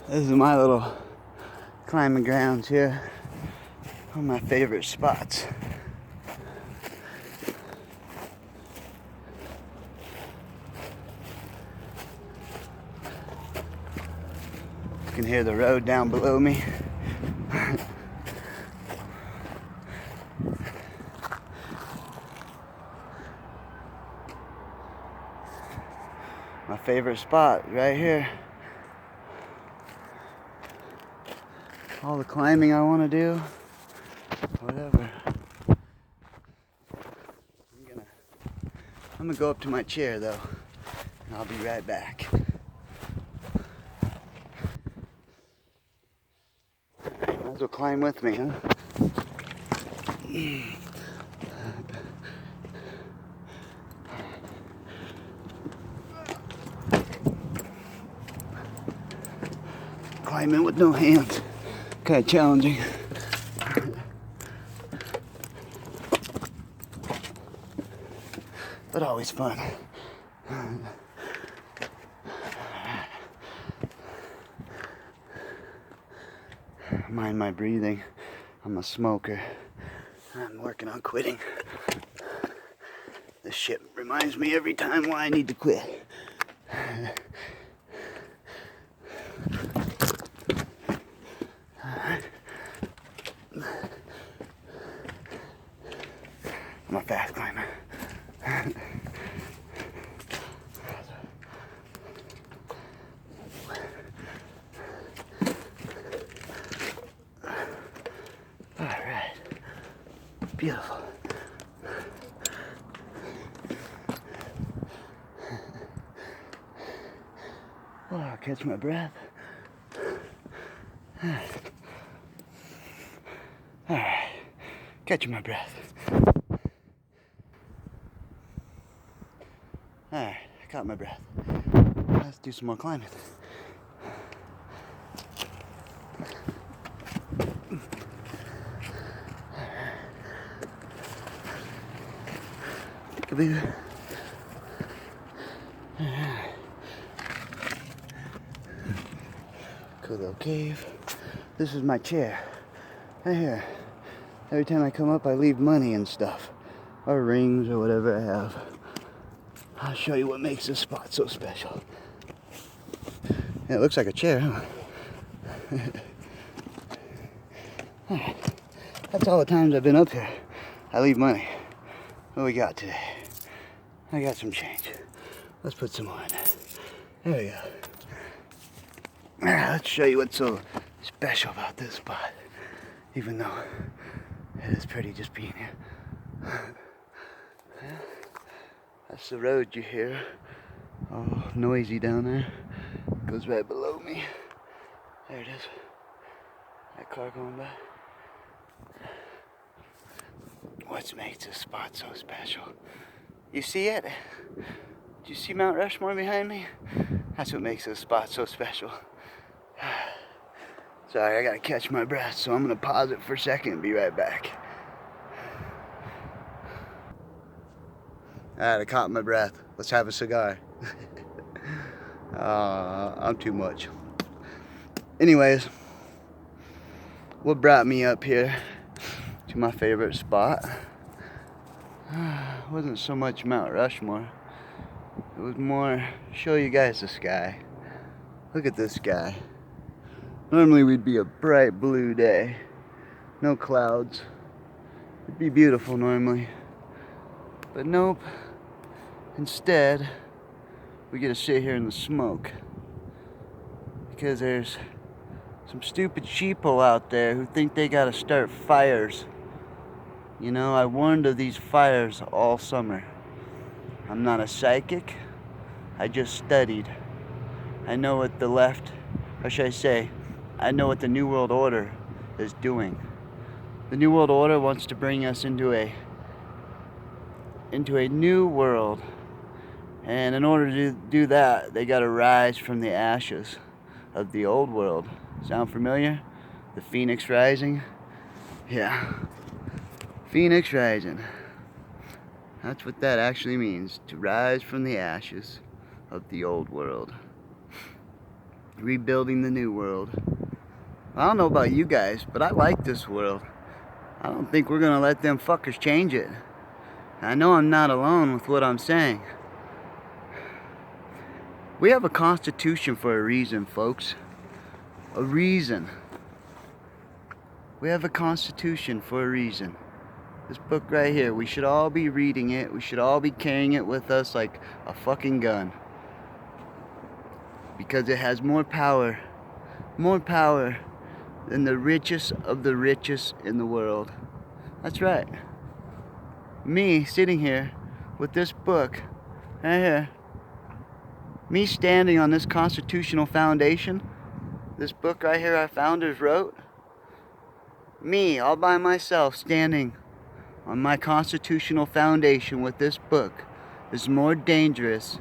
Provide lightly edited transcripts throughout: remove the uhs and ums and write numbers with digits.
This is my little climbing grounds here. One of my favorite spots. You can hear the road down below me. My favorite spot right here. All the climbing I want to do, whatever. I'm gonna go up to my chair though, and I'll be right back. Might as well climb with me, huh? Climbing with no hands. Kind of challenging. But always fun. Mind my breathing. I'm a smoker. I'm working on quitting. This shit reminds me every time why I need to quit. I'm a fast climber. Alright. Beautiful. Oh, I'll catch my breath. Alright. Catching my breath. Alright, I caught my breath. Let's do some more climbing. Peekaboo. Alright. Cool little cave. This is my chair. Right here. Every time I come up, I leave money and stuff. Or rings or whatever I have. I'll show you what makes this spot so special. Yeah, it looks like a chair, huh? That's all the times I've been up here. I leave money. What we got today? I got some change. Let's put some more in there. There we go. Let's show you what's so special about this spot. Even though it is pretty just being here. That's the road you hear. Oh, noisy down there. Goes right below me. There it is. That car going by. What makes this spot so special? You see it? Do you see Mount Rushmore behind me? That's what makes this spot so special. Sorry, I gotta catch my breath, so I'm gonna pause it for a second and be right back. Alright, I caught my breath. Let's have a cigar. I'm too much. Anyways, what brought me up here to my favorite spot wasn't so much Mount Rushmore. It was more show you guys the sky. Look at this sky. Normally we'd be a bright blue day. No clouds. It'd be beautiful normally. But nope. Instead, we get to sit here in the smoke. Because there's some stupid sheeple out there who think they gotta start fires. You know, I warned of these fires all summer. I'm not a psychic. I just studied. I know what the left, or should I say, I know what the New World Order is doing. The New World Order wants to bring us into a new world. And in order to do that, they gotta rise from the ashes of the old world. Sound familiar? The Phoenix Rising? Yeah. Phoenix Rising. That's what that actually means. To rise from the ashes of the old world. rebuilding the new world. I don't know about you guys, but I like this world. I don't think we're gonna let them fuckers change it. I know I'm not alone with what I'm saying. We have a constitution for a reason, folks. A reason. We have a constitution for a reason. This book right here, we should all be reading it. We should all be carrying it with us like a fucking gun. Because it has more power than the richest of the richest in the world. That's right. Me sitting here with this book right here, me standing on this constitutional foundation, this book right here our founders wrote, me all by myself standing on my constitutional foundation with this book is more dangerous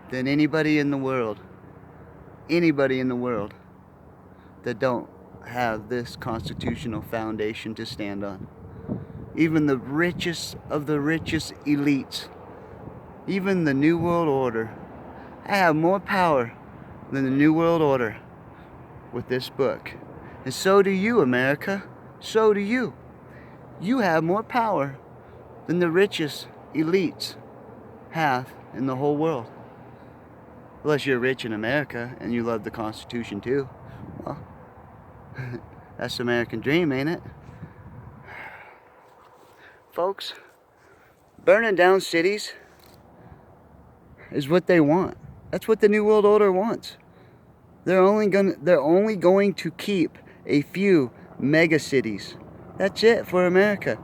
than anybody in the world. Anybody in the world that don't have this constitutional foundation to stand on. Even the richest of the richest elites, even the New World Order. I have more power than the New World Order with this book. And so do you, America. So do you. You have more power than the richest elites have in the whole world. Unless you're rich in America and you love the Constitution too. Well, that's the American dream, ain't it? Folks, burning down cities is what they want. That's what the New World Order wants. They're only going to keep a few mega cities. That's it for America.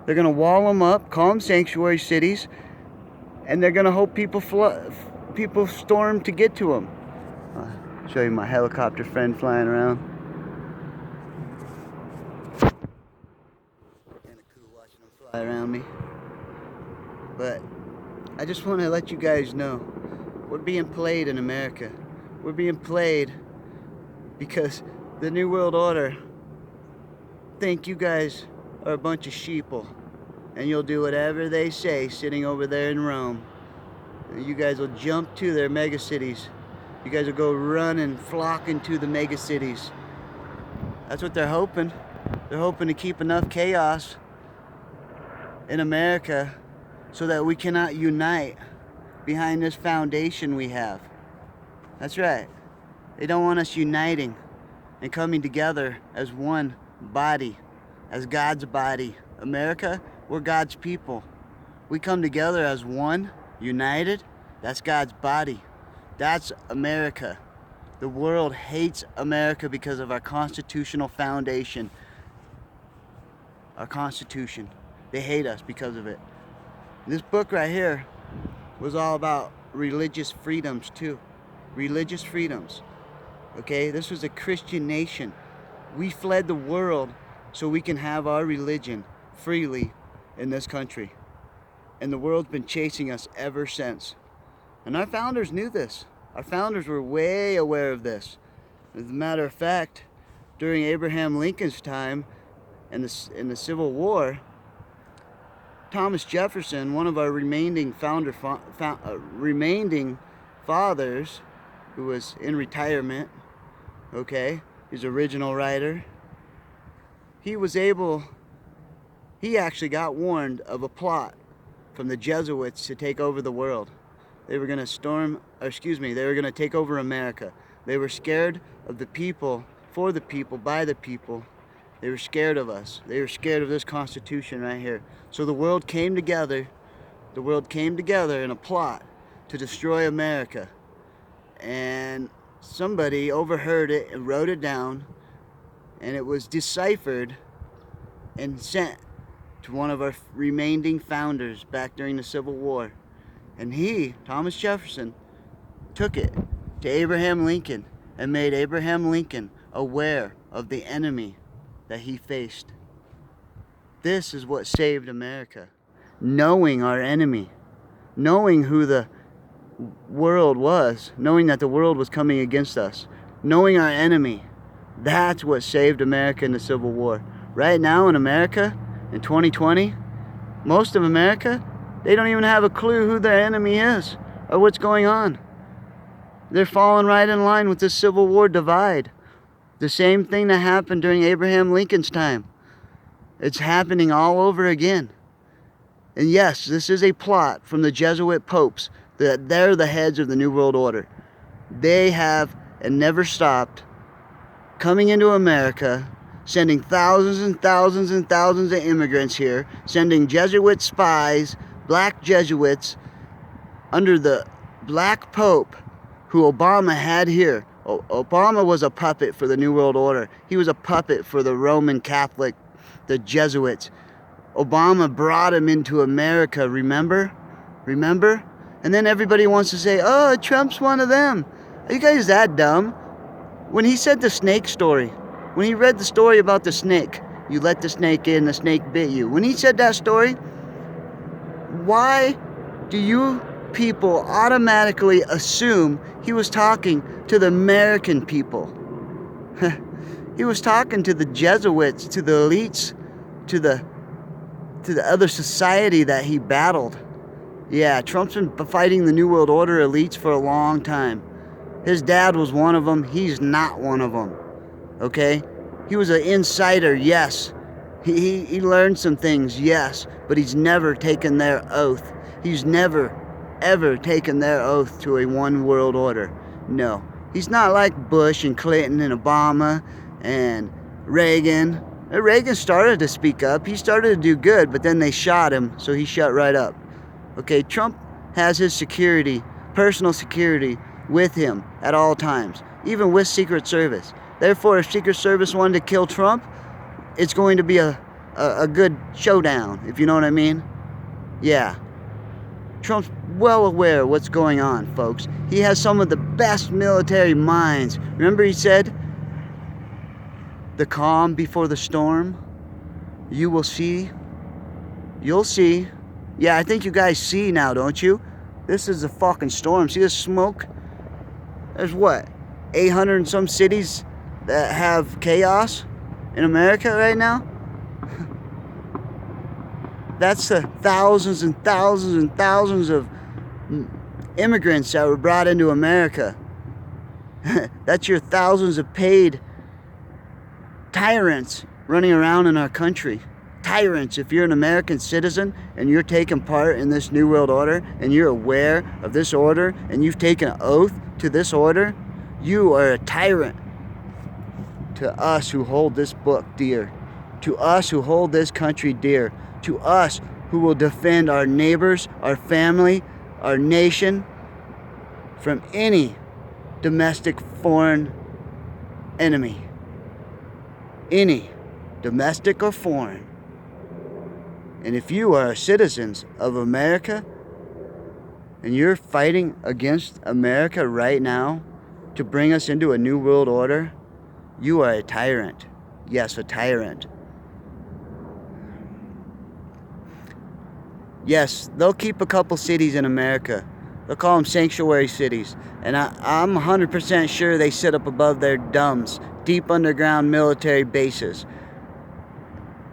They're gonna wall them up, call them sanctuary cities, and they're gonna hope people storm to get to them. I'll show you my helicopter friend flying around. Kind of cool watching them fly around me. But I just want to let you guys know, we're being played in America. We're being played because the New World Order think you guys are a bunch of sheeple and you'll do whatever they say sitting over there in Rome. You guys will jump to their mega cities. You guys will go run and flock into the mega cities. That's what they're hoping. They're hoping to keep enough chaos in America so that we cannot unite behind this foundation we have. That's right. They don't want us uniting and coming together as one body, as God's body. America, we're God's people. We come together as one, united. That's God's body. That's America. The world hates America because of our constitutional foundation. Our Constitution. They hate us because of it. This book right here was all about religious freedoms too. Religious freedoms. Okay, this was a Christian nation. We fled the world so we can have our religion freely in this country. And the world's been chasing us ever since. And our founders knew this. Our founders were way aware of this. As a matter of fact, during Abraham Lincoln's time in the Civil War, Thomas Jefferson, one of our remaining fathers, who was in retirement, okay, his original writer, he actually got warned of a plot from the Jesuits to take over the world. They were going to they were going to take over America. They were scared of the people, for the people, by the people. They were scared of us. They were scared of this Constitution right here. So the world came together. The world came together in a plot to destroy America. And somebody overheard it and wrote it down. And it was deciphered and sent to one of our remaining founders back during the Civil War. And he, Thomas Jefferson, took it to Abraham Lincoln and made Abraham Lincoln aware of the enemy that he faced. This is what saved America. Knowing our enemy. Knowing who the world was. Knowing that the world was coming against us. Knowing our enemy. That's what saved America in the Civil War. Right now in America, in 2020, most of America, they don't even have a clue who their enemy is or what's going on. They're falling right in line with the Civil War divide. The same thing that happened during Abraham Lincoln's time. It's happening all over again. And yes, this is a plot from the Jesuit popes. They're the heads of the New World Order. They have and never stopped coming into America, sending thousands and thousands and thousands of immigrants here, sending Jesuit spies, black Jesuits, under the black pope who Obama had here. Obama was a puppet for the New World Order. He was a puppet for the Roman Catholic, the Jesuits. Obama brought him into America, remember? Remember? And then everybody wants to say, oh, Trump's one of them. Are you guys that dumb? When he said the snake story, when he read the story about the snake, you let the snake in, the snake bit you. When he said that story, why do you people automatically assume he was talking to the American people? He was talking to the Jesuits, to the elites, to the other society that he battled. Yeah, Trump's been fighting the New World Order elites for a long time. His dad was one of them. He's not one of them. Okay? He was an insider, yes. He learned some things, yes. But he's never taken their oath. He's never, ever taken their oath to a one world order. No. He's not like Bush and Clinton and Obama and Reagan. Reagan started to speak up. He started to do good, but then they shot him, so he shut right up. Okay, Trump has his security, personal security, with him at all times, even with Secret Service. Therefore, if Secret Service wanted to kill Trump, it's going to be a good showdown, if you know what I mean. Yeah. Trump's well aware of what's going on, folks. He has some of the best military minds. Remember he said, the calm before the storm, you will see. You'll see. Yeah, I think you guys see now, don't you? This is a fucking storm. See this smoke? There's what? 800 and some cities that have chaos in America right now? That's the thousands and thousands and thousands of immigrants that were brought into America. That's your thousands of paid tyrants running around in our country. Tyrants. If you're an American citizen and you're taking part in this New World Order and you're aware of this order and you've taken an oath to this order, you are a tyrant to us who hold this book dear, to us who hold this country dear, to us who will defend our neighbors, our family, our nation from any domestic foreign enemy. Any, domestic or foreign. And if you are citizens of America and you're fighting against America right now to bring us into a new world order, you are a tyrant. Yes, a tyrant. Yes, they'll keep a couple cities in America. They'll call them sanctuary cities. And I'm 100% sure they sit up above their dumbs, deep underground military bases.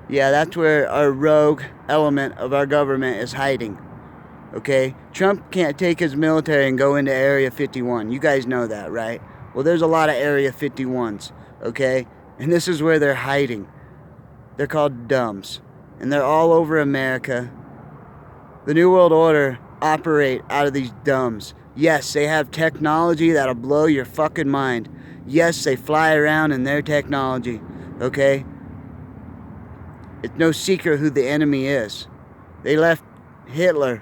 Yeah, that's where our rogue element of our government is hiding. Okay? Trump can't take his military and go into Area 51. You guys know that, right? Well, there's a lot of Area 51s, okay? And this is where they're hiding. They're called dumbs. And they're all over America. The New World Order operate out of these dumbs. Yes, they have technology that'll blow your fucking mind. Yes, they fly around in their technology, okay? It's no secret who the enemy is. They left Hitler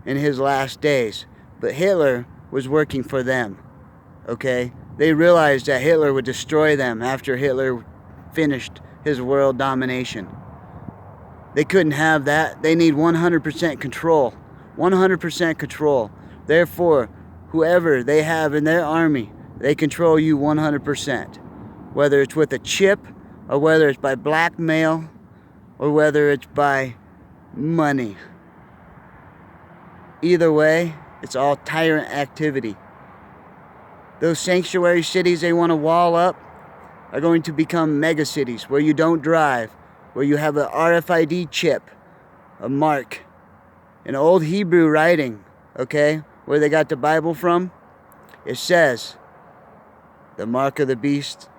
in his last days, but Hitler was working for them, okay? They realized that Hitler would destroy them after Hitler finished his world domination. They couldn't have that. They need 100% control. 100% control. Therefore, whoever they have in their army, they control you 100%. Whether it's with a chip, or whether it's by blackmail, or whether it's by money. Either way, it's all tyrant activity. Those sanctuary cities they want to wall up are going to become mega cities where you don't drive, where you have an RFID chip, a mark, an old Hebrew writing, okay, where they got the Bible from. It says the mark of the beast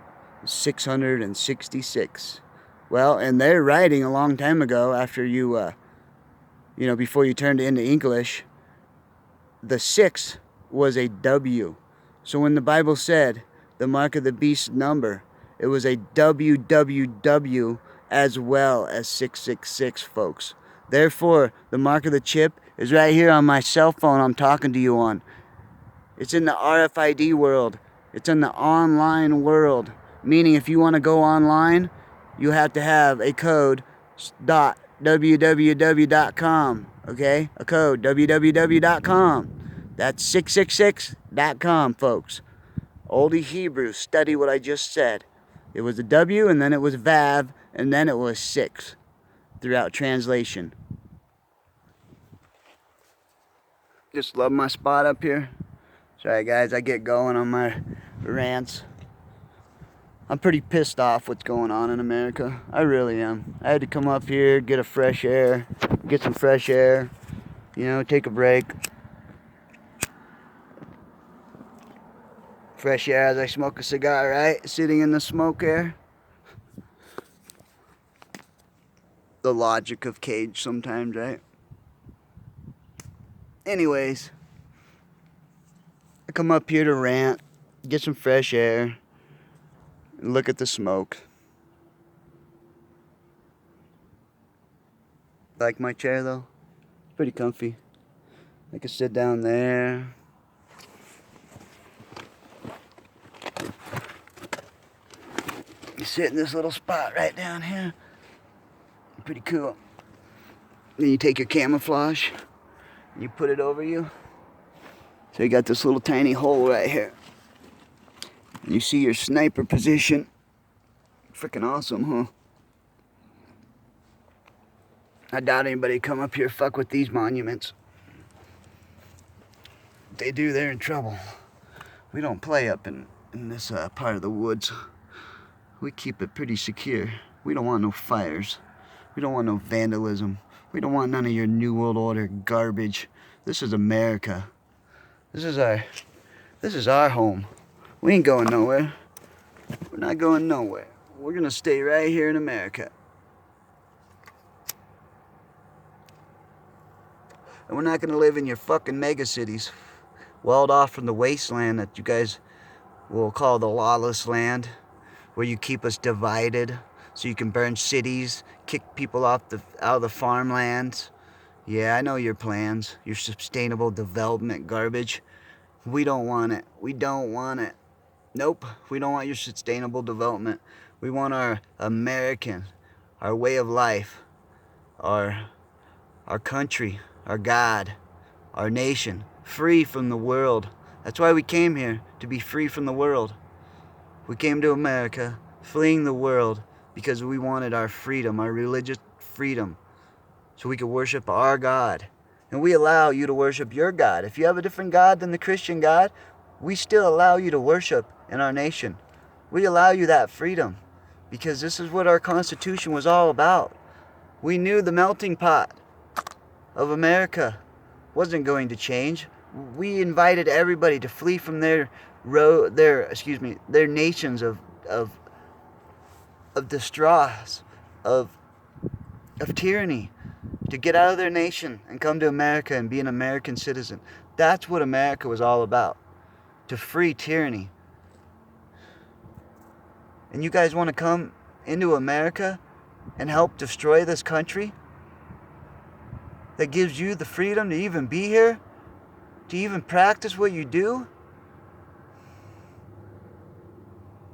is 666. Well, and they're writing a long time ago after before you turned into English, the 6 was a W. So when the Bible said the mark of the beast number, it was a WWW as well as 666, folks. Therefore, the mark of the chip is right here on my cell phone I'm talking to you on. It's in the RFID world. It's in the online world. Meaning if you want to go online, you have to have a code .www.com. Okay? A code www.com. That's 666.com, folks. Oldie Hebrew, study what I just said. It was a W, and then it was Vav, and then it was 6 throughout translation. Just love my spot up here. Sorry guys, I get going on my rants. I'm pretty pissed off what's going on in America. I really am. I had to come up here, get some fresh air, take a break. Fresh air as I smoke a cigar, right? Sitting in the smoke air. The logic of Cage sometimes, right? Anyways, I come up here to rant, get some fresh air, and look at the smoke. Like my chair though? It's pretty comfy. I can sit down there. You sit in this little spot right down here. Pretty cool. Then you take your camouflage, and you put it over you. So you got this little tiny hole right here. And you see your sniper position. Freaking awesome, huh? I doubt anybody come up here fuck with these monuments. If they do, they're in trouble. We don't play up in this part of the woods. We keep it pretty secure. We don't want no fires. We don't want no vandalism. We don't want none of your New World Order garbage. This is America. This is our home. We ain't going nowhere. We're not going nowhere. We're gonna stay right here in America. And we're not gonna live in your fucking mega cities, walled off from the wasteland that you guys will call the lawless land, where you keep us divided so you can burn cities, kick people out of the farmlands. Yeah, I know your plans, your sustainable development garbage. We don't want it. We don't want it. Nope, we don't want your sustainable development. We want our American, our way of life, our country, our God, our nation, free from the world. That's why we came here, to be free from the world. We came to America, fleeing the world, because we wanted our freedom, our religious freedom, so we could worship our God. And we allow you to worship your God. If you have a different God than the Christian God, we still allow you to worship in our nation. We allow you that freedom, because this is what our Constitution was all about. We knew the melting pot of America wasn't going to change. We invited everybody to flee from their nations of distress, of tyranny, to get out of their nation and come to America and be an American citizen. That's what America was all about, to free tyranny. And you guys want to come into America and help destroy this country that gives you the freedom to even be here, to even practice what you do?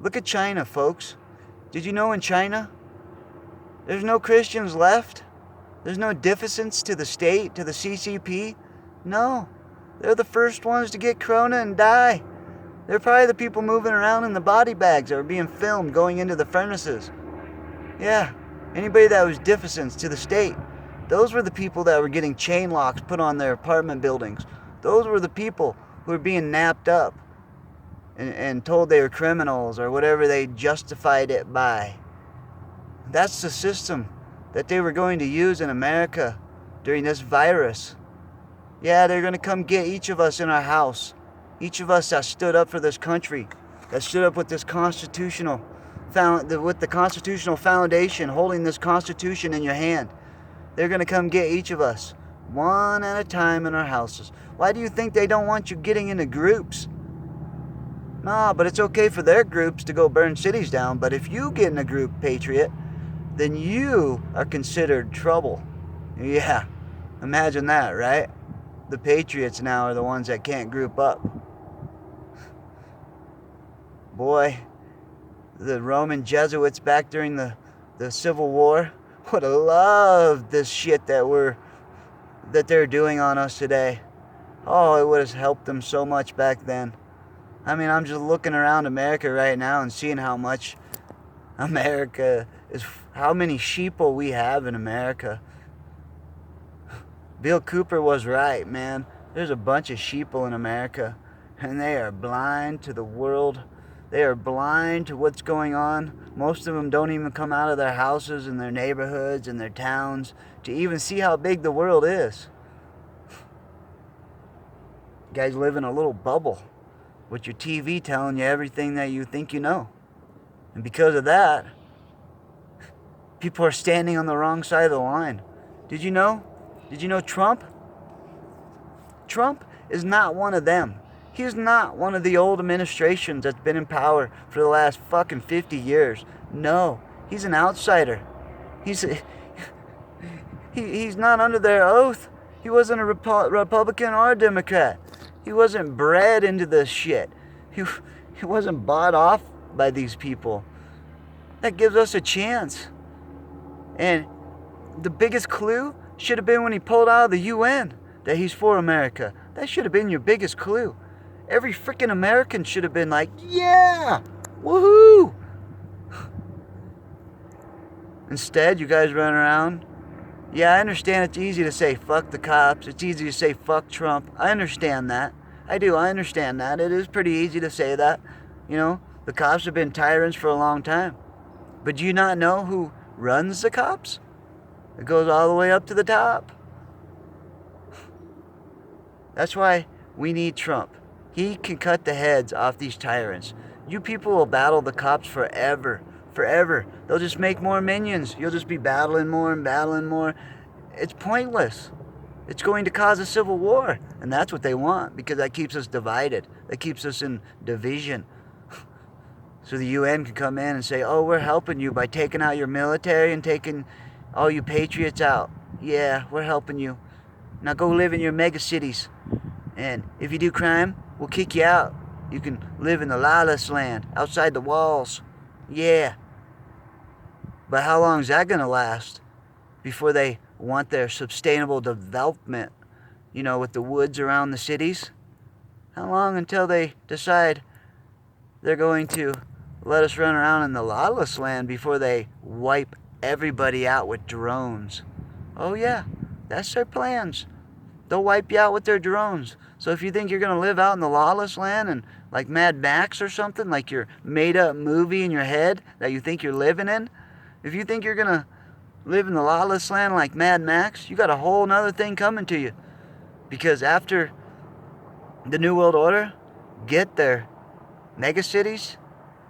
Look at China, folks. Did you know in China, there's no Christians left? There's no deficits to the state, to the CCP? No. They're the first ones to get corona and die. They're probably the people moving around in the body bags that were being filmed going into the furnaces. Yeah, anybody that was deficits to the state, those were the people that were getting chain locks put on their apartment buildings. Those were the people who were being napped up and told they were criminals or whatever they justified it by. That's the system that they were going to use in America during this virus. Yeah, they're going to come get each of us in our house Each of us that stood up for this country, that stood up with this with the constitutional foundation, holding this Constitution in your hand. They're going to come get each of us, one at a time in our houses. Why do you think they don't want you getting into groups? No, but it's okay for their groups to go burn cities down. But if you get in a group, patriot, then you are considered trouble. Yeah, imagine that, right? The patriots now are the ones that can't group up. Boy, the Roman Jesuits back during the Civil War would have loved this shit that they're doing on us today. Oh, it would have helped them so much back then. I mean, I'm just looking around America right now and seeing how much America is, how many sheeple we have in America. Bill Cooper was right, man. There's a bunch of sheeple in America, and they are blind to the world. They are blind to what's going on. Most of them don't even come out of their houses and their neighborhoods and their towns to even see how big the world is. You guys live in a little bubble with your TV telling you everything that you think you know. And because of that, people are standing on the wrong side of the line. Did you know? Did you know Trump? Trump is not one of them. He is not one of the old administrations that's been in power for the last fucking 50 years. No, he's an outsider. He's not under their oath. He wasn't a Republican or a Democrat. He wasn't bred into this shit. He wasn't bought off by these people. That gives us a chance. And the biggest clue should have been when he pulled out of the UN that he's for America. That should have been your biggest clue. Every freaking American should have been like, yeah, woohoo. Instead, you guys run around. Yeah, I understand it's easy to say fuck the cops. It's easy to say fuck Trump. I understand that. I do. I understand that. It is pretty easy to say that. You know, the cops have been tyrants for a long time. But do you not know who runs the cops? It goes all the way up to the top. That's why we need Trump. He can cut the heads off these tyrants. You people will battle the cops forever. Forever. They'll just make more minions. You'll just be battling more and battling more. It's pointless. It's going to cause a civil war. And that's what they want, because that keeps us divided. That keeps us in division. So the UN can come in and say, oh, we're helping you by taking out your military and taking all you patriots out. Yeah, we're helping you. Now go live in your mega cities. And if you do crime, we'll kick you out. You can live in the lawless land, outside the walls. Yeah. But how long is that going to last before they want their sustainable development, you know, with the woods around the cities? How long until they decide they're going to let us run around in the lawless land before they wipe everybody out with drones? Oh yeah, that's their plans. They'll wipe you out with their drones. So if you think you're going to live out in the lawless land and like Mad Max or something, like your made up movie in your head that you think you're living in, if you think you're going to live in the lawless land like Mad Max, you got a whole nother thing coming to you. Because after the New World Order get their mega cities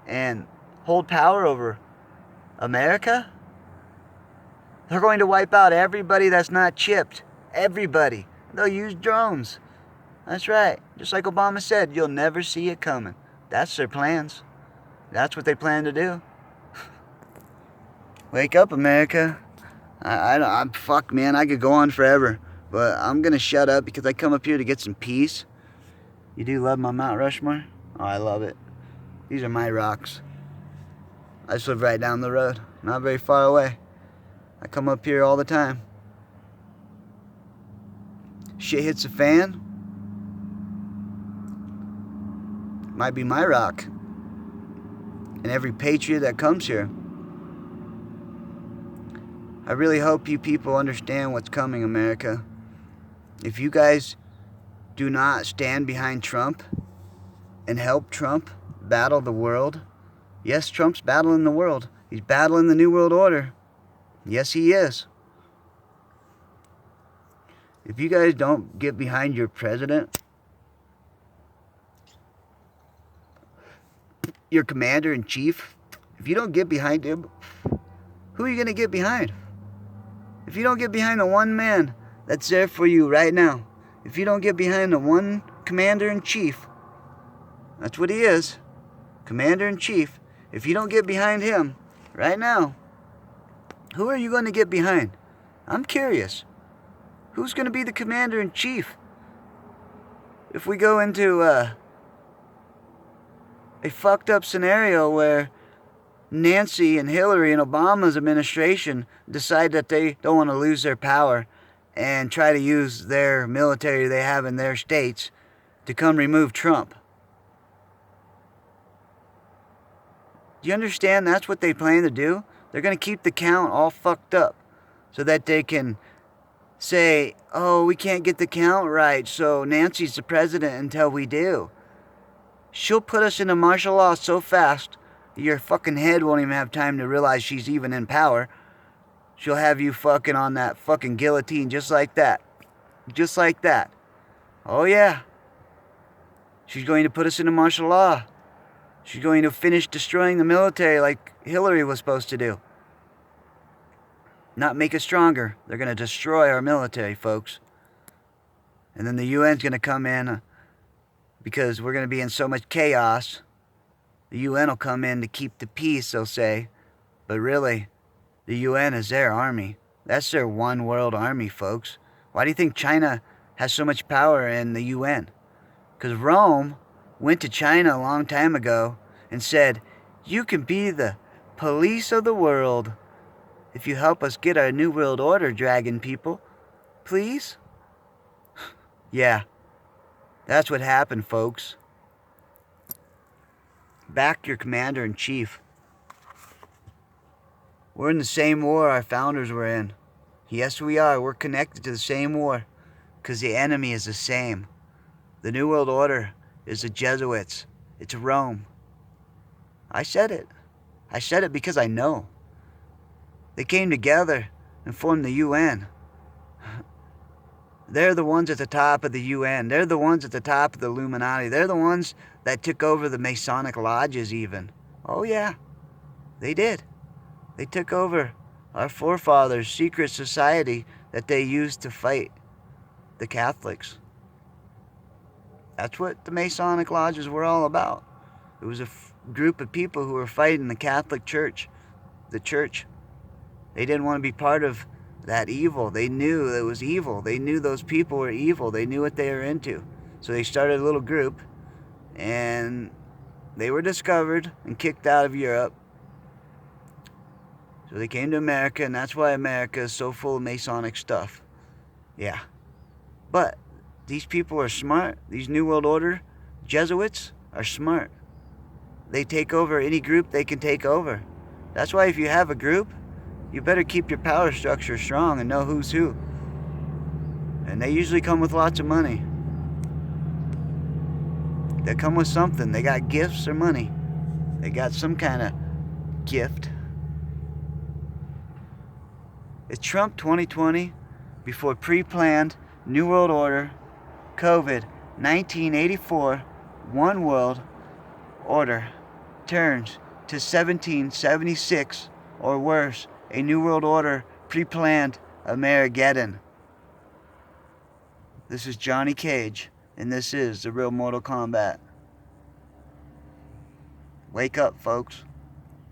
and hold power over America, they're going to wipe out everybody that's not chipped. Everybody. They'll use drones. That's right. Just like Obama said, you'll never see it coming. That's their plans. That's what they plan to do. Wake up, America. I'm fuck, man. I could go on forever, but I'm gonna shut up because I come up here to get some peace. You do love my Mount Rushmore? Oh, I love it. These are my rocks. I just live right down the road, not very far away. I come up here all the time. Shit hits the fan, might be my rock. And every patriot that comes here. I really hope you people understand what's coming, America. If you guys do not stand behind Trump and help Trump battle the world, yes, Trump's battling the world. He's battling the New World Order. Yes, he is. If you guys don't get behind your president your commander-in-chief, if you don't get behind him, who are you going to get behind? If you don't get behind the one man that's there for you right now, if you don't get behind the one commander-in-chief, that's what he is, commander-in-chief, if you don't get behind him right now, who are you going to get behind? I'm curious. Who's going to be the commander-in-chief? If we go into a fucked up scenario where Nancy and Hillary and Obama's administration decide that they don't want to lose their power and try to use their military they have in their states to come remove Trump. Do you understand that's what they plan to do? They're going to keep the count all fucked up so that they can say, oh, we can't get the count right, so Nancy's the president until we do. She'll put us into martial law so fast your fucking head won't even have time to realize she's even in power. She'll have you fucking on that fucking guillotine just like that. Just like that. Oh yeah. She's going to put us into martial law. She's going to finish destroying the military like Hillary was supposed to do. Not make it stronger. They're going to destroy our military, folks. And then the UN's going to come in because we're going to be in so much chaos. The UN will come in to keep the peace, they'll say. But really, the UN is their army. That's their one world army, folks. Why do you think China has so much power in the UN? Because Rome went to China a long time ago and said, you can be the police of the world if you help us get our New World Order, dragon people. Please? Yeah, that's what happened, folks. Back your commander-in-chief. We're in the same war our founders were in. Yes, we are. We're connected to the same war because the enemy is the same. The New World Order is the Jesuits. It's Rome. I said it. I said it because I know. They came together and formed the UN. They're the ones at the top of the UN. They're the ones at the top of the Illuminati. They're the ones that took over the Masonic lodges even. Oh yeah, they did. They took over our forefathers' secret society that they used to fight the Catholics. That's what the Masonic lodges were all about. It was a group of people who were fighting the Catholic Church, the church. They didn't want to be part of that evil. They knew it was evil. They knew those people were evil. They knew what they were into. So they started a little group, and they were discovered and kicked out of Europe. So they came to America, and that's why America is so full of Masonic stuff. Yeah. But these people are smart. These New World Order Jesuits are smart. They take over any group they can take over. That's why if you have a group, you better keep your power structure strong and know who's who. And they usually come with lots of money. They come with something. They got gifts or money. They got some kind of gift. It's Trump 2020 before pre-planned New World Order, COVID, 1984, One World Order turns to 1776 or worse, a New World Order pre-planned Amerigeddon. This is Johnny Cage, and this is the real Mortal Kombat. Wake up, folks.